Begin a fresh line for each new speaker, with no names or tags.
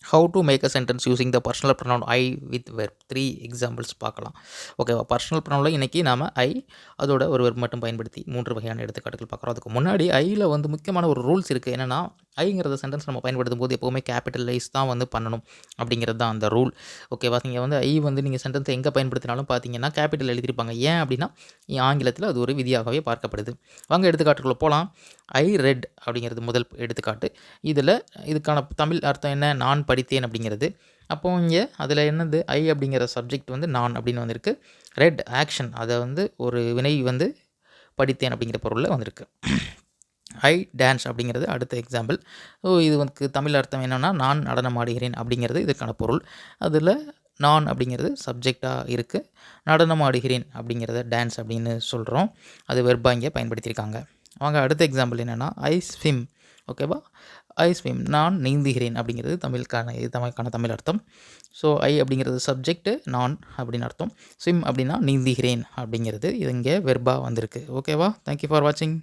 How to make a sentence using the personal pronoun I with verb 3 examples பார்க்கலாம். ஓகேவா? Personal ப்ரொனவுனில் இன்றைக்கி நாம் ஐ அதோட ஒரு வெர்ப் மட்டும் பயன்படுத்தி 3 வகையான எடுத்துக்காட்டுகள் பார்க்குறோம். அதுக்கு முன்னாடி ஐயில் வந்து முக்கியமான ஒரு ரூல்ஸ் இருக்குது. என்னென்னா ஐங்கிறத சென்டென்ஸ் நம்ம பயன்படுத்தும் போது எப்போவுமே கேபிட்டலைஸ் தான் வந்து பண்ணணும் அப்படிங்கிறது தான் அந்த ரூல். ஓகேவா? நீங்கள் வந்து ஐ வந்து நீங்கள் சென்டென்ஸை எங்கே பயன்படுத்தினாலும் பார்த்தீங்கன்னா கேபிட்டல் எழுதியிருப்பாங்க. ஏன் அப்படின்னா ஆங்கிலத்தில் அது ஒரு விதியாகவே பார்க்கப்படுது. வாங்க எடுத்துக்காட்டுக்குள்ளே போகலாம். ஐ ரெட் அப்படிங்கிறது முதல் எடுத்துக்காட்டு. இதில் இதுக்கான தமிழ் அர்த்தம் என்ன? நான் படித்தேன் அப்படிங்கிறது. அப்போ இங்கே அதில் என்னது? ஐ அப்படிங்கிற சப்ஜெக்ட் வந்து நான் அப்படின்னு வந்திருக்கு. ரெட் ஆக்ஷன், அதை வந்து ஒரு வினை வந்து படித்தேன் அப்படிங்கிற பொருளில் வந்திருக்கு. ஐ டான்ஸ் அப்படிங்கிறது அடுத்த எக்ஸாம்பிள். இது வந்து தமிழ் அர்த்தம் என்னென்னா நான் நடனம் ஆடுகிறேன் அப்படிங்கிறது இதுக்கான பொருள். அதில் நான் அப்படிங்கிறது சப்ஜெக்டாக இருக்குது. நடனம் ஆடுகிறேன் அப்படிங்கிறத டான்ஸ் அப்படின்னு சொல்கிறோம். அது வெர்பாக இங்கே பயன்படுத்தியிருக்காங்க. வாங்க அடுத்த எக்ஸாம்பிள் என்னென்னா ஐ ஸ்விம். ஓகேவா? ஐ ஸ்விம் நான் நீந்துகிறேன் அப்படிங்கிறது தமிழுக்கான தமிழ் அர்த்தம். ஸோ ஐ அப்படிங்கிறது சப்ஜெக்ட், நான் அப்படின்னு அர்த்தம். ஸ்விம் அப்படின்னா நீந்துகிறேன் அப்படிங்கிறது இது இங்கே வெர்பாக வந்திருக்கு. ஓகேவா? தேங்க்யூ ஃபார் வாட்சிங்.